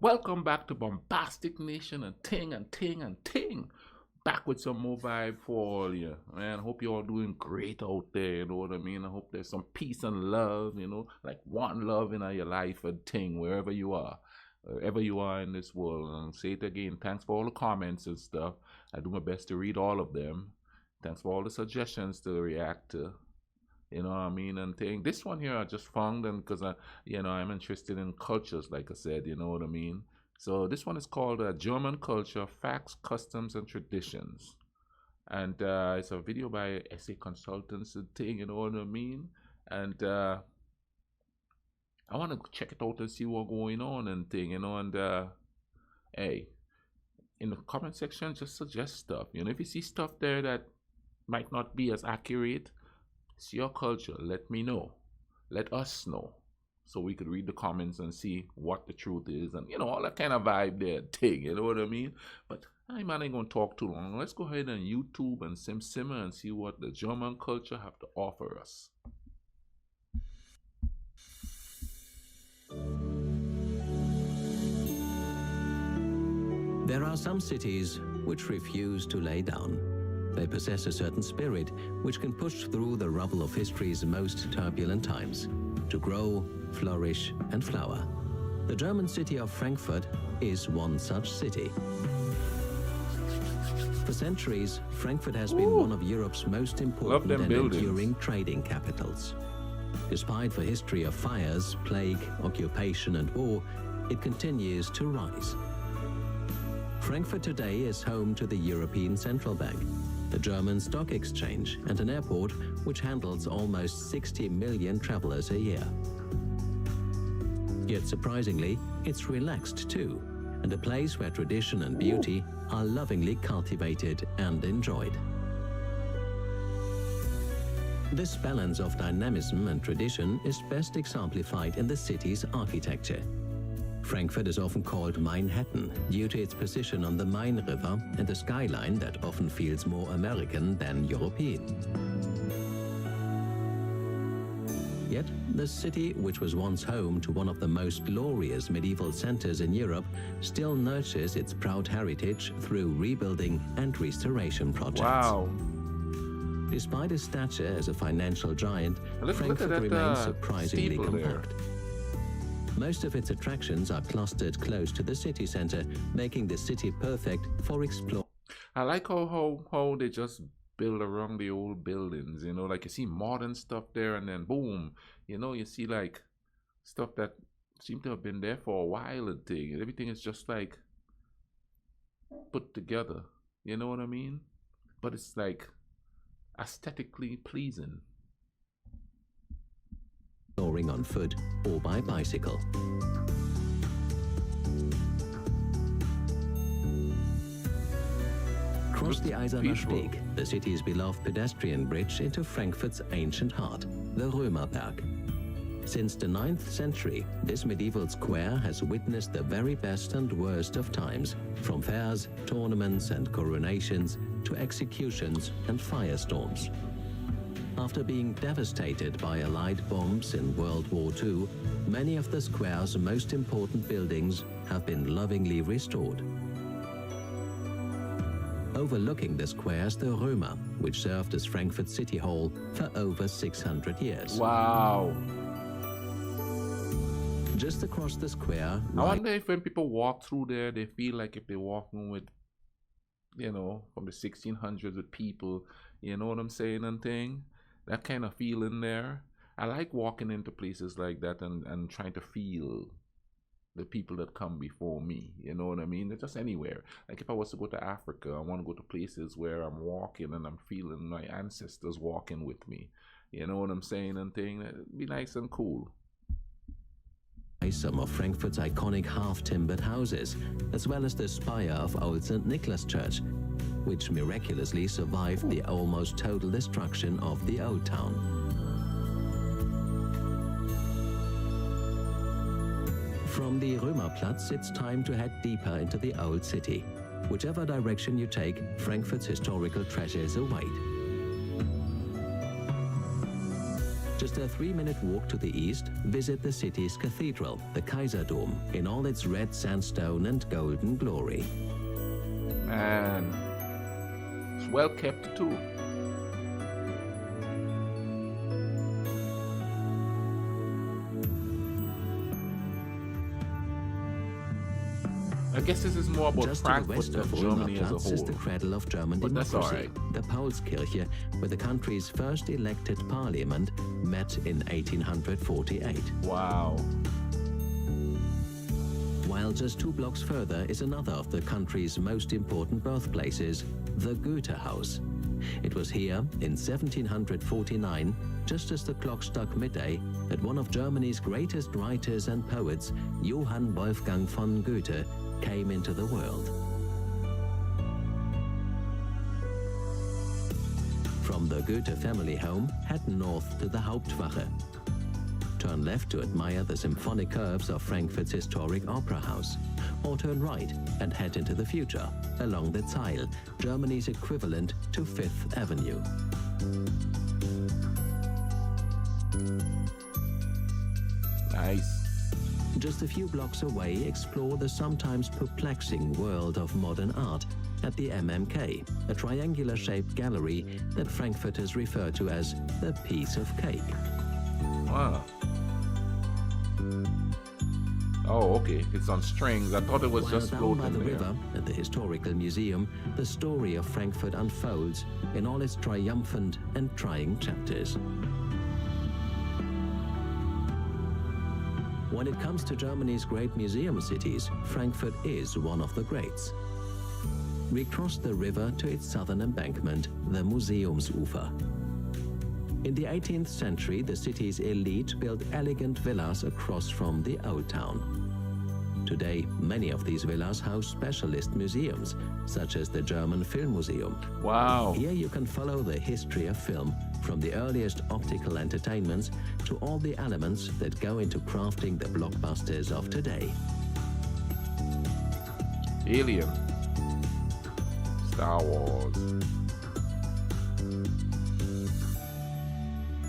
Welcome back to Bombastic Nation and Ting and Ting and Ting. Back with some more vibe for all you. Man, I hope you're all doing great out there, you know what I mean? I hope there's some peace and love, like one love in your life and Ting, wherever you are in this world. And I'll say it again, thanks for all the comments and stuff. I do my best to read all of them. Thanks for all the suggestions to react to. You know what I mean? And thing. This one here I just found, and because I'm interested in cultures, like I said, you know what I mean? So this one is called German Culture, Facts, Customs, and Traditions. And it's a video by SA Consultants and thing, you know what I mean? And I want to check it out and see what's going on and thing, and hey, in the comment section, just suggest stuff. If you see stuff there that might not be as accurate, it's your culture. Let me know. Let us know. So we could read the comments and see what the truth is and, all that kind of vibe there thing. You know what I mean? But I'm not going to talk too long. Let's go ahead and YouTube and simmer and see what the German culture have to offer us. There are some cities which refuse to lay down. They possess a certain spirit which can push through the rubble of history's most turbulent times, to grow, flourish, and flower. The German city of Frankfurt is one such city. For centuries, Frankfurt has been one of Europe's most important and enduring trading capitals. Despite the history of fires, plague, occupation, and war, it continues to rise. Frankfurt today is home to the European Central Bank, the German Stock Exchange, and an airport which handles almost 60 million travelers a year. Yet surprisingly, it's relaxed too, and a place where tradition and beauty are lovingly cultivated and enjoyed. This balance of dynamism and tradition is best exemplified in the city's architecture. Frankfurt is often called Manhattan due to its position on the Main River and a skyline that often feels more American than European. Yet, the city, which was once home to one of the most glorious medieval centers in Europe, still nurtures its proud heritage through rebuilding and restoration projects. Wow. Despite its stature as a financial giant, Frankfurt remains surprisingly compact. Most of its attractions are clustered close to the city center, making the city perfect for exploring. I like how they just build around the old buildings, like you see modern stuff there and then boom, you see like stuff that seem to have been there for a while and thing. Everything is just like put together, you know what I mean? But it's like aesthetically pleasing. On foot or by bicycle. Cross the Eiserner Steg, the city's beloved pedestrian bridge into Frankfurt's ancient heart, the Römerberg. Since the 9th century, this medieval square has witnessed the very best and worst of times, from fairs, tournaments and coronations to executions and firestorms. After being devastated by Allied bombs in World War II, many of the square's most important buildings have been lovingly restored. Overlooking the square is the Römer, which served as Frankfurt City Hall for over 600 years. Wow. Just across the square... I wonder if when people walk through there, they feel like if they're walking with, from the 1600s with people, you know what I'm saying and thing? That kind of feeling there. I like walking into places like that and trying to feel the people that come before me. You know what I mean? Just anywhere. Like if I was to go to Africa, I want to go to places where I'm walking and I'm feeling my ancestors walking with me. You know what I'm saying and thing? It'd be nice and cool. Some of Frankfurt's iconic half-timbered houses, as well as the spire of Old St. Nicholas Church, which miraculously survived the almost total destruction of the old town. From the Römerplatz, it's time to head deeper into the old city. Whichever direction you take, Frankfurt's historical treasures await. Just a 3-minute walk to the east, visit the city's cathedral, the Kaiserdom, in all its red sandstone and golden glory. Man, it's well kept too. I guess this is more about Just to the Frankfurt west than of Germany as a Ulmerplatz is the whole. cradle of German But that's democracy. all right. The Paulskirche, where the country's first elected parliament met in 1848. Wow. While just 2 blocks further is another of the country's most important birthplaces, the Goethe House. It was here in 1749, just as the clock struck midday, that one of Germany's greatest writers and poets, Johann Wolfgang von Goethe, came into the world. From the Goethe family home, head north to the Hauptwache. Turn left to admire the symphonic curves of Frankfurt's historic opera house, or turn right and head into the future along the Zeil, Germany's equivalent to Fifth Avenue. Nice. Just a few blocks away, explore the sometimes perplexing world of modern art at the MMK, a triangular-shaped gallery that Frankfurters refer to as the piece of cake. Wow. Oh, okay. It's on strings. I thought it was While just down by floating the there. river at the Historical Museum, the story of Frankfurt unfolds in all its triumphant and trying chapters. When it comes to Germany's great museum cities, Frankfurt is one of the greats. We cross the river to its southern embankment, the Museumsufer. In the 18th century, the city's elite built elegant villas across from the Old Town. Today, many of these villas house specialist museums, such as the German Film Museum. Wow. Here you can follow the history of film, from the earliest optical entertainments to all the elements that go into crafting the blockbusters of today. Alien. Star Wars.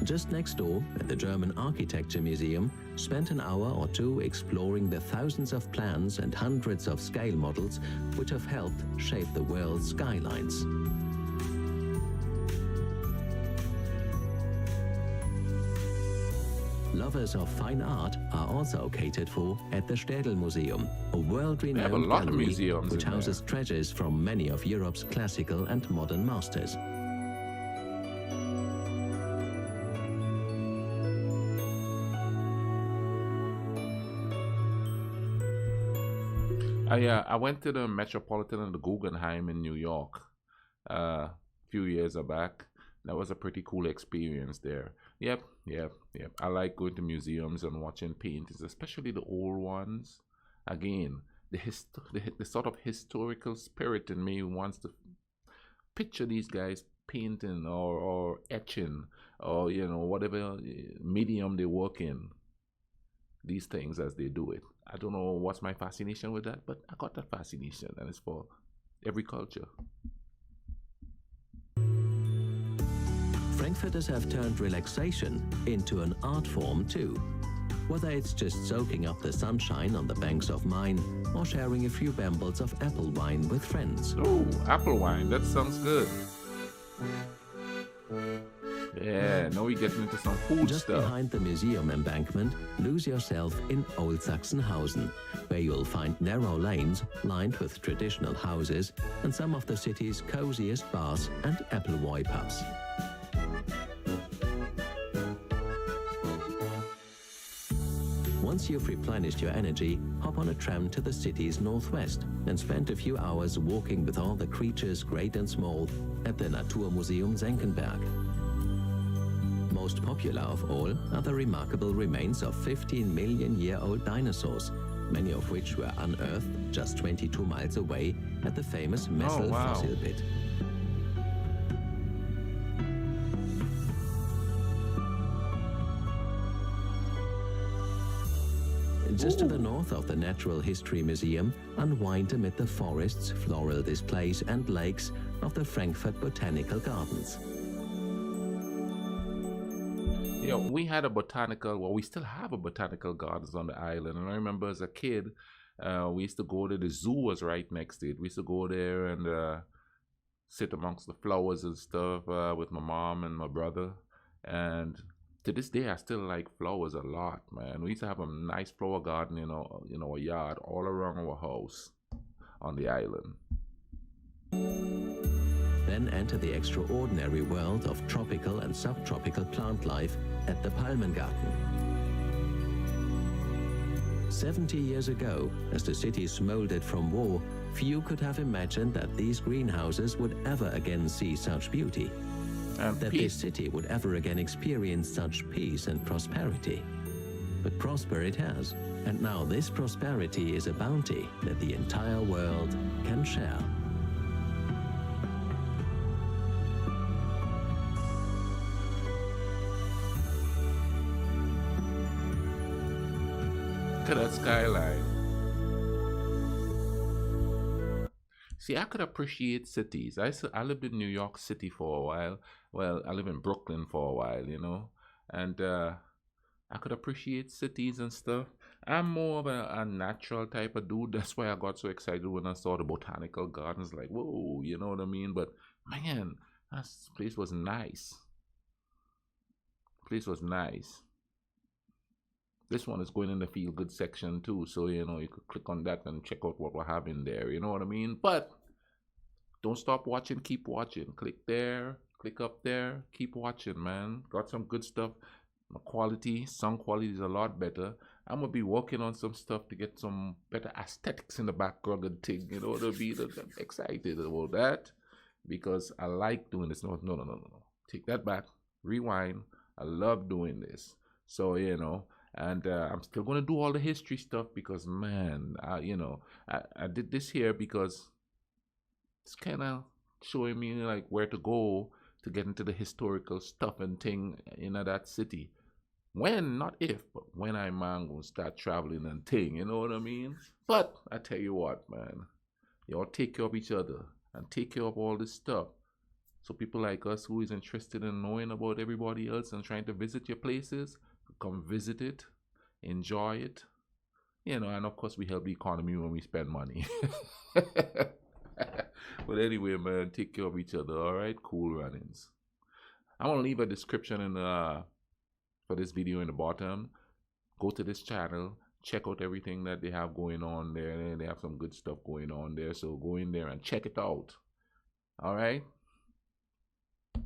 Just next door, at the German Architecture Museum, spent an hour or 2 exploring the thousands of plans and hundreds of scale models which have helped shape the world's skylines. Lovers of fine art are also catered for at the Städel Museum, a world-renowned They have a lot of gallery museums which in there. houses treasures from many of Europe's classical and modern masters. I went to the Metropolitan and the Guggenheim in New York a few years back. That was a pretty cool experience there. Yep. I like going to museums and watching paintings, especially the old ones. Again, the sort of historical spirit in me wants to picture these guys painting or etching or whatever medium they work in. These things as they do it. I don't know what's my fascination with that, but I got that fascination, and it's for every culture. Frankfurters have turned relaxation into an art form too. Whether it's just soaking up the sunshine on the banks of Main or sharing a few bambles of apple wine with friends. Oh, apple wine, that sounds good. Yeah, now we're getting into some food Just stuff. behind the museum embankment, lose yourself in Old Sachsenhausen, where you'll find narrow lanes lined with traditional houses and some of the city's coziest bars and Appleboy pubs. Once you've replenished your energy, hop on a tram to the city's northwest and spend a few hours walking with all the creatures great and small at the Naturmuseum Senckenberg. Most popular of all are the remarkable remains of 15-million-year-old dinosaurs, many of which were unearthed just 22 miles away at the famous Messel wow. fossil pit. Just to the north of the Natural History Museum, unwind amid the forests, floral displays and lakes of the Frankfurt Botanical Gardens. Yeah, we had a botanical, well, we still have a botanical gardens on the island. And I remember as a kid, we used to go to the zoo was right next to it. We used to go there and sit amongst the flowers and stuff with my mom and my brother. And to this day, I still like flowers a lot, man. We used to have a nice flower garden, a yard all around our house on the island. Then enter the extraordinary world of tropical and subtropical plant life at the Palmengarten. 70 years ago, as the city smoldered from war, few could have imagined that these greenhouses would ever again see such beauty, And that this city would ever again experience such peace and prosperity. But prosper it has, and now this prosperity is a bounty that the entire world can share. Look at that skyline. See, I could appreciate cities. I lived in New York City for a while. Well, I live in Brooklyn for a while. And I could appreciate cities and stuff. I'm more of a natural type of dude. That's why I got so excited when I saw the botanical gardens. Like, whoa, you know what I mean? But man, that place was nice. Place was nice. This one is going in the feel good section too, so you could click on that and check out what we're having there. You know what I mean? But don't stop watching, keep watching. Click there, click up there, keep watching, man. Got some good stuff. The quality, sound quality is a lot better. I'm gonna be working on some stuff to get some better aesthetics in the background and thing. You know what I mean? I'm excited about that because I like doing this. No. Take that back. Rewind. I love doing this. So and I'm still gonna do all the history stuff because man, I did this here because it's kind of showing me like where to go to get into the historical stuff and thing in that city. When, not if, but when I'm gonna start traveling and thing, you know what I mean? But I tell you what, man, y'all take care of each other and take care of all this stuff. So people like us who is interested in knowing about everybody else and trying to visit your places, come visit it, enjoy it, and of course we help the economy when we spend money. But anyway, man, take care of each other, all right? Cool runnings. I want to leave a description for this video in the bottom. Go to this channel, check out everything that they have going on there. They have some good stuff going on there, so go in there and check it out. All right?